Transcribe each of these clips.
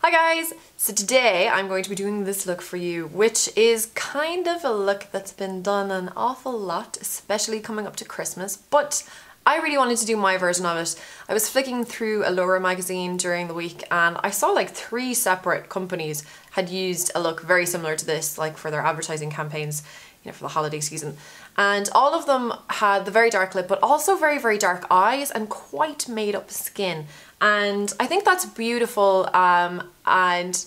Hi guys! So today I'm going to be doing this look for you, which is kind of a look that's been done an awful lot, especially coming up to Christmas, but I really wanted to do my version of it. I was flicking through Allure magazine during the week and I saw like 3 separate companies had used a look very similar to this, like for their advertising campaigns, you know, for the holiday season. And all of them had the very dark lip, but also very, very dark eyes and quite made up skin. And I think that's beautiful, and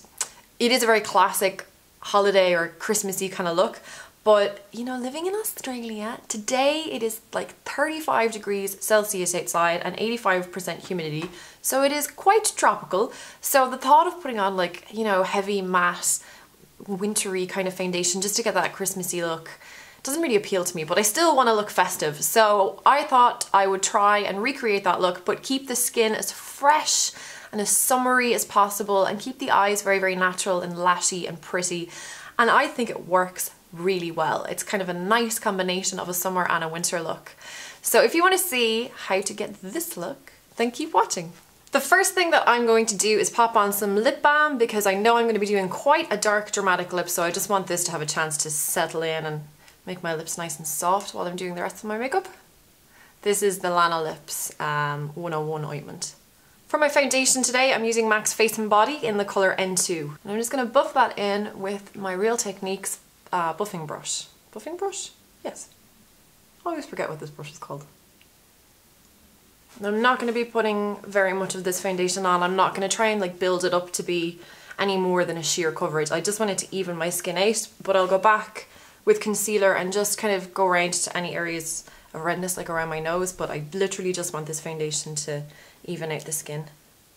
it is a very classic holiday or Christmassy kind of look. But, you know, living in Australia, today it is like 35 degrees Celsius outside and 85% humidity. So it is quite tropical. So the thought of putting on like, you know, heavy matte, wintry kind of foundation just to get that Christmassy look doesn't really appeal to me, but I still want to look festive. So I thought I would try and recreate that look, but keep the skin as fresh and as summery as possible and keep the eyes very, very natural and lashy and pretty. And I think it works really well. It's kind of a nice combination of a summer and a winter look. So if you want to see how to get this look, then keep watching. The first thing that I'm going to do is pop on some lip balm because I know I'm going to be doing quite a dark dramatic lip, so I just want this to have a chance to settle in and make my lips nice and soft while I'm doing the rest of my makeup. This is the Lana Lips 101 ointment. For my foundation today, I'm using MAC's Face and Body in the colour N2. And I'm just going to buff that in with my Real Techniques buffing brush. Buffing brush? Yes. I always forget what this brush is called. And I'm not going to be putting very much of this foundation on. I'm not going to try and like build it up to be any more than a sheer coverage. I just want it to even my skin out, but I'll go back with concealer and just kind of go around to any areas of redness like around my nose, but I literally just want this foundation to even out the skin.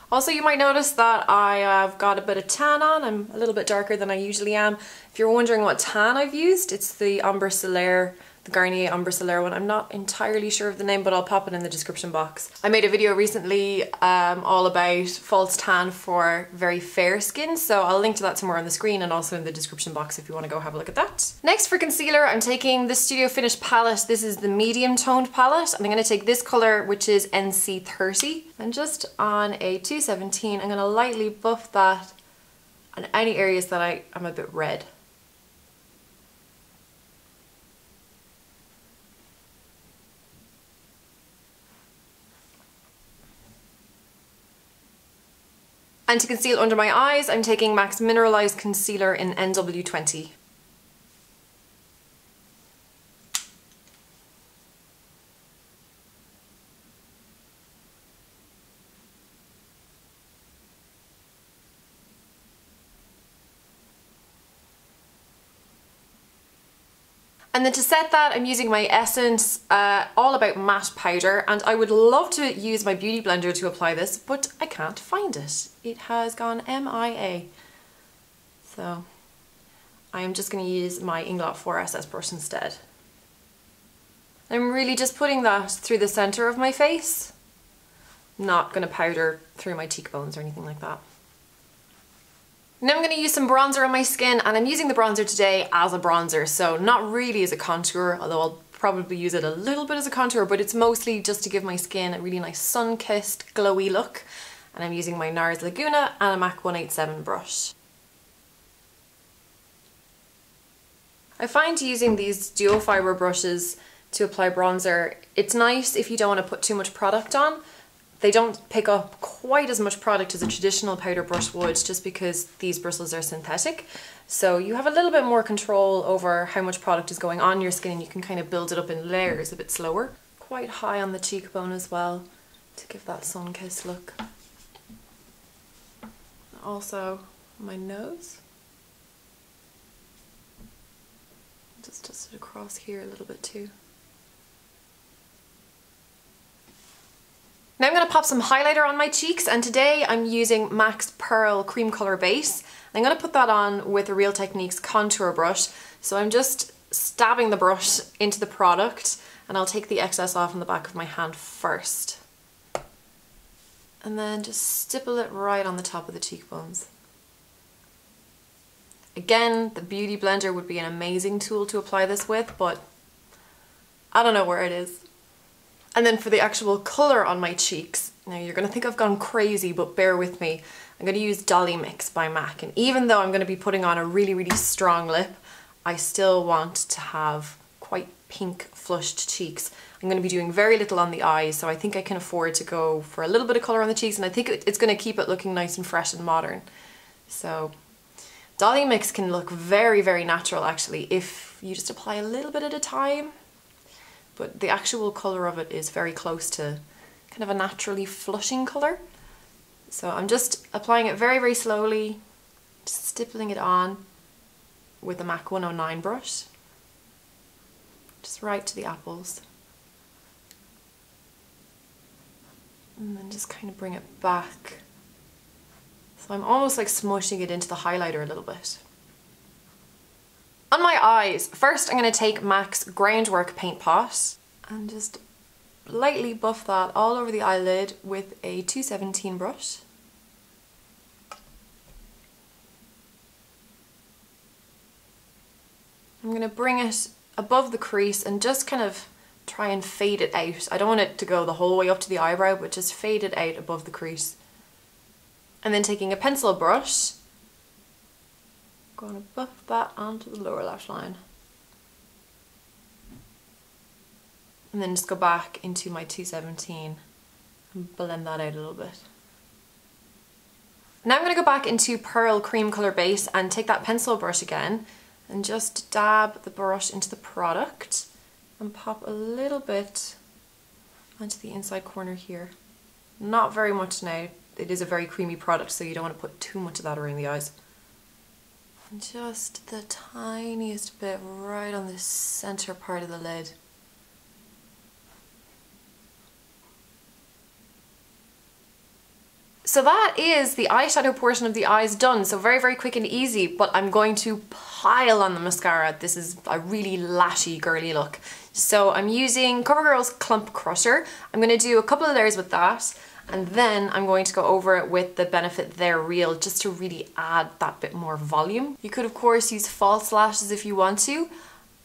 Also, you might notice that I have got a bit of tan on. I'm a little bit darker than I usually am. If you're wondering what tan I've used, it's the Ambre Solaire, the Garnier Ambre Solaire one. I'm not entirely sure of the name, but I'll pop it in the description box. I made a video recently all about false tan for very fair skin, so I'll link to that somewhere on the screen and also in the description box if you want to go have a look at that. Next, for concealer, I'm taking the Studio Finish palette. This is the medium toned palette, and I'm going to take this colour, which is NC30, and just on a 217, I'm going to lightly buff that on any areas that I'm a bit red. And to conceal under my eyes, I'm taking MAC's Mineralize Concealer in NW20. And then to set that, I'm using my Essence All About Matte Powder, and I would love to use my Beauty Blender to apply this, but I can't find it. It has gone MIA. So I am just going to use my Inglot 4SS brush instead. I'm really just putting that through the centre of my face. I'm not going to powder through my cheekbones or anything like that. Now I'm going to use some bronzer on my skin, and I'm using the bronzer today as a bronzer, so not really as a contour, although I'll probably use it a little bit as a contour, but it's mostly just to give my skin a really nice sun-kissed, glowy look. And I'm using my Nars Laguna and a MAC 187 brush. I find using these dual fibre brushes to apply bronzer, it's nice if you don't want to put too much product on. They don't pick up quite as much product as a traditional powder brush would, just because these bristles are synthetic. So you have a little bit more control over how much product is going on your skin, and you can kind of build it up in layers a bit slower. Quite high on the cheekbone as well to give that sun-kissed look. Also my nose. Just dust it across here a little bit too. Now I'm going to pop some highlighter on my cheeks, and today I'm using MAC's Pearl Cream Colour Base. I'm going to put that on with a Real Techniques contour brush. So I'm just stabbing the brush into the product, and I'll take the excess off on the back of my hand first. And then just stipple it right on the top of the cheekbones. Again, the Beauty Blender would be an amazing tool to apply this with, but I don't know where it is. And then for the actual colour on my cheeks, now you're going to think I've gone crazy, but bear with me. I'm going to use Dollymix by MAC, and even though I'm going to be putting on a really, really strong lip, I still want to have quite pink flushed cheeks. I'm going to be doing very little on the eyes, so I think I can afford to go for a little bit of colour on the cheeks, and I think it's going to keep it looking nice and fresh and modern. So Dollymix can look very, very natural actually if you just apply a little bit at a time, but the actual colour of it is very close to kind of a naturally flushing colour. So I'm just applying it very, very slowly, just stippling it on with the MAC 109 brush, just right to the apples. And then just kind of bring it back. So I'm almost like smushing it into the highlighter a little bit. On my eyes, first I'm going to take MAC's Groundwork Paint Pot and just lightly buff that all over the eyelid with a 217 brush. I'm going to bring it above the crease and just kind of try and fade it out. I don't want it to go the whole way up to the eyebrow, but just fade it out above the crease. And then taking a pencil brush, I'm going to buff that onto the lower lash line. And then just go back into my 217 and blend that out a little bit. Now I'm going to go back into Pearl Cream Colour Base and take that pencil brush again and just dab the brush into the product and pop a little bit onto the inside corner here. Not very much now. It is a very creamy product, so you don't want to put too much of that around the eyes. And just the tiniest bit right on the center part of the lid. So that is the eyeshadow portion of the eyes done. So very, very quick and easy, but I'm going to pile on the mascara. This is a really lashy, girly look. So I'm using Covergirl's Clump Crusher. I'm going to do a couple of layers with that, and then I'm going to go over it with the Benefit They're Real just to really add that bit more volume. You could of course use false lashes if you want to.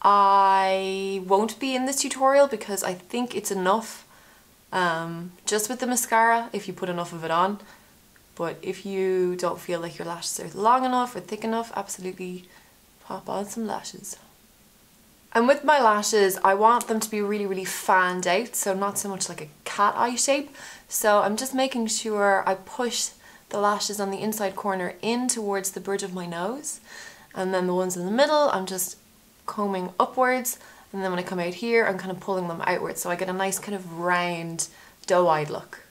I won't be in this tutorial because I think it's enough just with the mascara if you put enough of it on. But if you don't feel like your lashes are long enough or thick enough, absolutely pop on some lashes. And with my lashes, I want them to be really, really fanned out, so not so much like a cat eye shape. So I'm just making sure I push the lashes on the inside corner in towards the bridge of my nose, and then the ones in the middle I'm just combing upwards, and then when I come out here I'm kind of pulling them outwards so I get a nice kind of round doe-eyed look.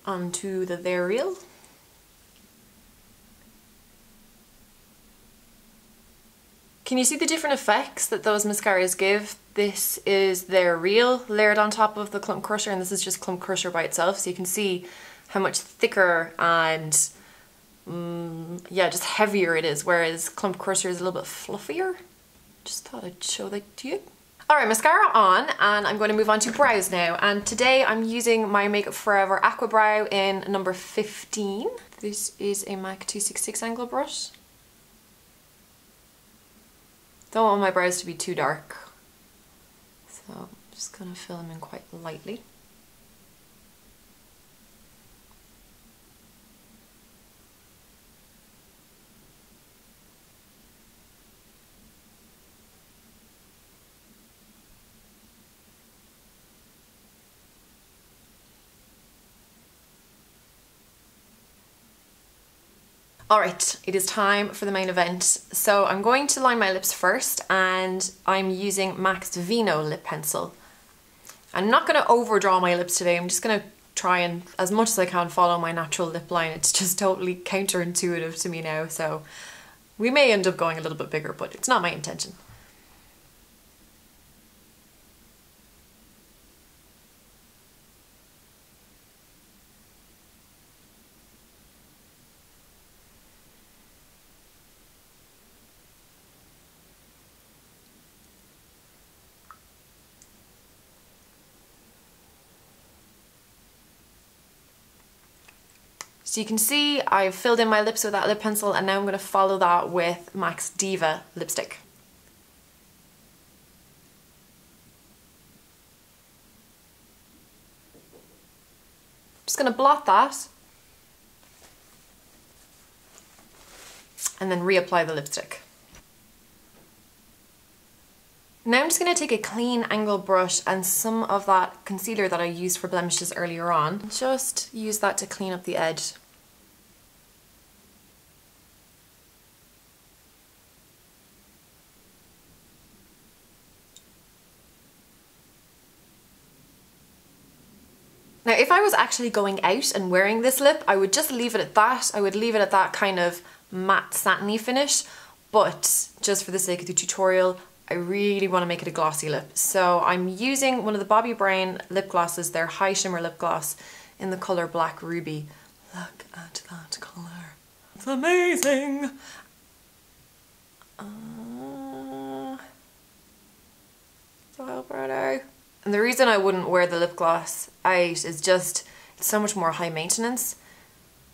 Onto the They're Real. Can you see the different effects that those mascaras give? This is They're Real layered on top of the Clump Crusher, and this is just Clump Crusher by itself, so you can see how much thicker and yeah, just heavier it is, whereas Clump Crusher is a little bit fluffier. Just thought I'd show that to you. Alright, mascara on, and I'm going to move on to brows now, and today I'm using my Makeup Forever Aqua Brow in number 15. This is a MAC 266 angle brush. Don't want my brows to be too dark, so I'm just going to fill them in quite lightly. Alright, it is time for the main event. So I'm going to line my lips first, and I'm using MAC's Vino lip pencil. I'm not going to overdraw my lips today, I'm just going to try and, as much as I can, follow my natural lip line. It's just totally counterintuitive to me now, so we may end up going a little bit bigger, but it's not my intention. So you can see I've filled in my lips with that lip pencil, and now I'm going to follow that with MAC's Diva lipstick. Just going to blot that. and then reapply the lipstick. Now I'm just going to take a clean angle brush and some of that concealer that I used for blemishes earlier on. Just use that to clean up the edge. Now if I was actually going out and wearing this lip, I would just leave it at that. I would leave it at that kind of matte satiny finish, but just for the sake of the tutorial, I really want to make it a glossy lip. So I'm using one of the Bobbi Brown lip glosses, their high shimmer lip gloss in the colour Black Ruby. Look at that colour. It's amazing. So pretty. And the reason I wouldn't wear the lip gloss out is just, it's so much more high maintenance.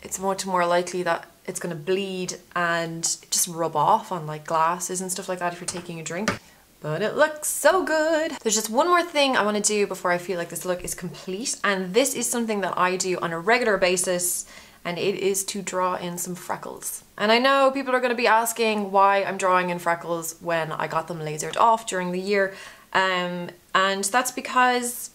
It's much more likely that it's going to bleed and just rub off on like glasses and stuff like that if you're taking a drink. But it looks so good. There's just one more thing I want to do before I feel like this look is complete, and this is something that I do on a regular basis, and it is to draw in some freckles. And I know people are going to be asking why I'm drawing in freckles when I got them lasered off during the year, and that's because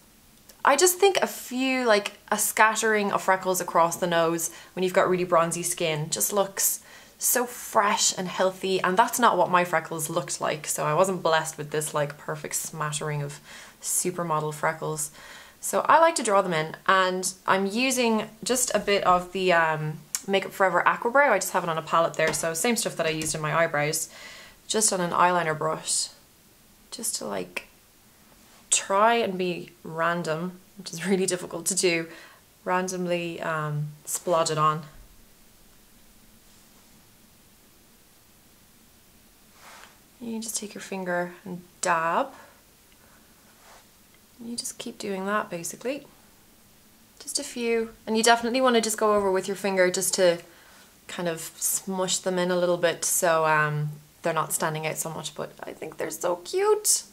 I just think a scattering of freckles across the nose when you've got really bronzy skin just looks so fresh and healthy, and that's not what my freckles looked like, so I wasn't blessed with this like perfect smattering of supermodel freckles. So I like to draw them in, and I'm using just a bit of the Makeup Forever Aqua Brow. I just have it on a palette there, so same stuff that I used in my eyebrows, just on an eyeliner brush, just to like try and be random, which is really difficult to do, randomly splodge it on. You just take your finger and dab. You just keep doing that basically. Just a few. And you definitely want to just go over with your finger just to kind of smush them in a little bit so they're not standing out so much, but I think they're so cute.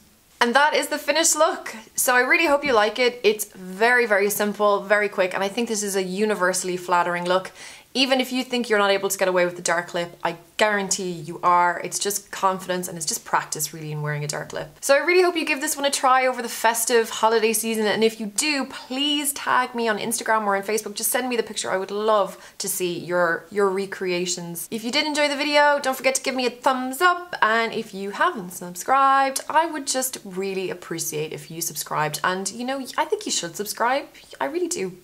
And that is the finished look. So I really hope you like it. It's very, very simple, very quick, and I think this is a universally flattering look. Even if you think you're not able to get away with the dark lip, I guarantee you are. It's just confidence and it's just practice really in wearing a dark lip. So I really hope you give this one a try over the festive holiday season, and if you do, please tag me on Instagram or on Facebook. Just send me the picture. I would love to see your recreations. If you did enjoy the video, don't forget to give me a thumbs up, and if you haven't subscribed, I would just really appreciate if you subscribed, and you know, I think you should subscribe. I really do.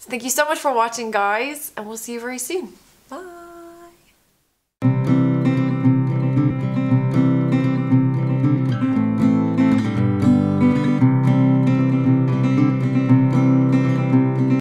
Thank you so much for watching, guys, and we'll see you very soon.